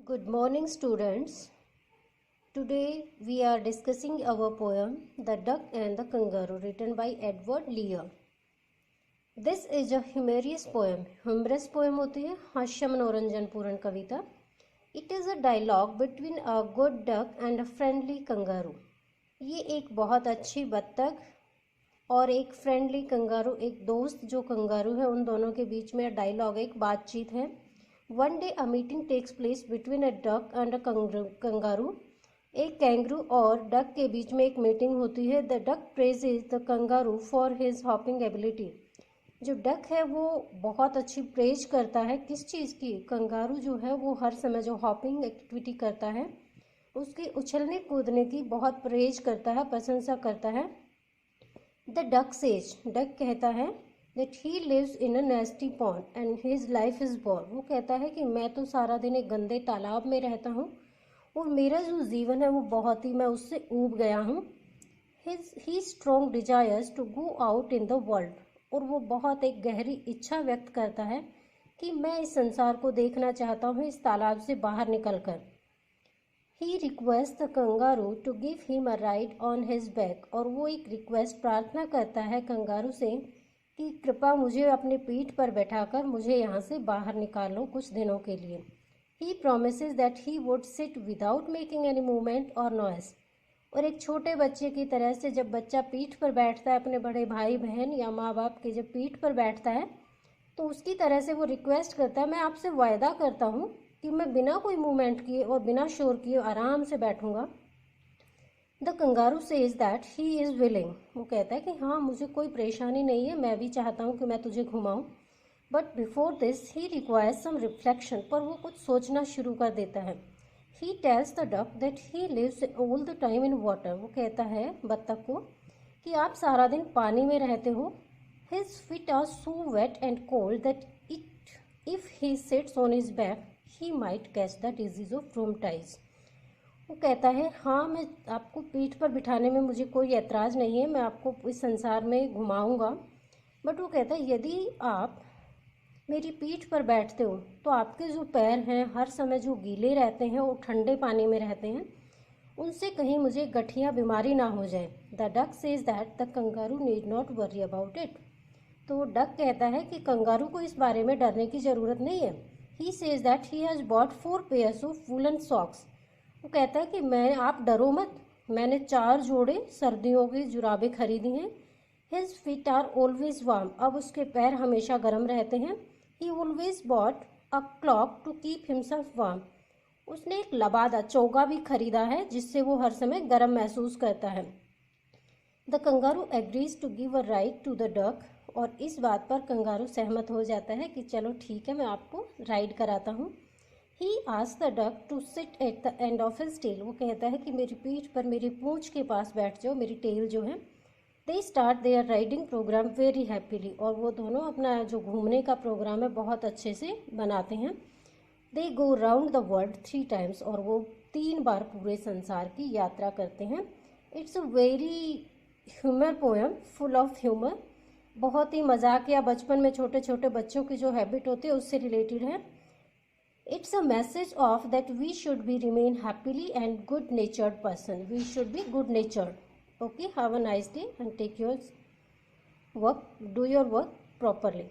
Good morning, students. Today we are discussing our poem The Duck and the Kangaroo, written by Edward Lear. This is a humorous poem. Humorous poem होती है हास्य मनोरंजन पूर्ण कविता. It is a dialogue between a good duck and a friendly kangaroo. ये एक बहुत अच्छी बत्तख और एक फ्रेंडली कंगारू, एक दोस्त जो कंगारू है, उन दोनों के बीच में डायलॉग, एक बातचीत है. One day a meeting takes place between a duck and a kangaroo. एक कैंगरू और डक के बीच में एक मीटिंग होती है. The duck praises the kangaroo for his hopping ability. जो डक है वो बहुत अच्छी प्रेज करता है. किस चीज़ की? कंगारू जो है वो हर समय जो हॉपिंग एक्टिविटी करता है उसके उछलने कूदने की बहुत प्रेज करता है, प्रशंसा करता है. द डक सेज, डक कहता है that he lives in a nasty pond and his life is bored. वो कहता है कि मैं तो सारा दिन एक गंदे तालाब में रहता हूँ और मेरा जो जीवन है वो बहुत ही, मैं उससे ऊब गया हूँ. he strong desires to go out in the world. और वो बहुत एक गहरी इच्छा व्यक्त करता है कि मैं इस संसार को देखना चाहता हूँ, इस तालाब से बाहर निकलकर. He requests the kangaroo to give him a ride on his back. और वो एक रिक्वेस्ट, प्रार्थना करता है कंगारू से कि कृपा मुझे अपने पीठ पर बैठाकर मुझे यहाँ से बाहर निकालो कुछ दिनों के लिए. He promises that he would sit without making any movement or noise. और एक छोटे बच्चे की तरह से जब बच्चा पीठ पर बैठता है, अपने बड़े भाई बहन या माँ बाप के जब पीठ पर बैठता है, तो उसकी तरह से वो रिक्वेस्ट करता है, मैं आपसे वायदा करता हूँ कि मैं बिना कोई मूवमेंट किए और बिना शोर किए आराम से बैठूंगा. The kangaroo says that he is willing. वो कहता है कि हाँ, मुझे कोई परेशानी नहीं है, मैं भी चाहता हूँ कि मैं तुझे घुमाऊँ. But before this he requires some reflection. पर वो कुछ सोचना शुरू कर देता है. He tells the duck that he lives all the time in water. वो कहता है बत्तख को कि आप सारा दिन पानी में रहते हो. His feet are so wet and cold that if he sits on his back he might catch the disease of rheumatism. वो कहता है हाँ, मैं आपको पीठ पर बिठाने में मुझे कोई ऐतराज़ नहीं है, मैं आपको इस संसार में घुमाऊंगा. बट वो कहता है यदि आप मेरी पीठ पर बैठते हो तो आपके जो पैर हैं हर समय जो गीले रहते हैं और ठंडे पानी में रहते हैं, उनसे कहीं मुझे गठिया बीमारी ना हो जाए. The duck says that the kangaroo need not worry about it. तो डक कहता है कि कंगारू को इस बारे में डरने की ज़रूरत नहीं है. He says that he has bot 4 pairs of woollen socks. वो कहता है कि आप डरो मत, मैंने 4 जोड़े सर्दियों की जुराबें खरीदी हैं. His feet are always warm. अब उसके पैर हमेशा गर्म रहते हैं. He always bought a cloak to keep himself warm. उसने एक लबादा, चौगा भी खरीदा है जिससे वो हर समय गर्म महसूस करता है. The kangaroo agrees to give a ride to the duck. और इस बात पर कंगारू सहमत हो जाता है कि चलो ठीक है, मैं आपको राइड कराता हूँ. He asked the duck to sit at the end of his tail. वो कहता है कि मेरी पीठ पर, मेरी पूंछ के पास बैठ जाओ, मेरी टेल जो है. They start their riding program very happily. और वो दोनों अपना जो घूमने का प्रोग्राम है बहुत अच्छे से बनाते हैं. They go round the world 3 times. और वो 3 बार पूरे संसार की यात्रा करते हैं. It's a very humor poem, full of humor. बहुत ही मजाकिया, बचपन में छोटे छोटे बच्चों की जो हैबिट होती है उससे रिलेटेड है. It's a message of that we should be remain happily and good natured person. We should be good natured. Okay, have a nice day and take your work, do your work properly.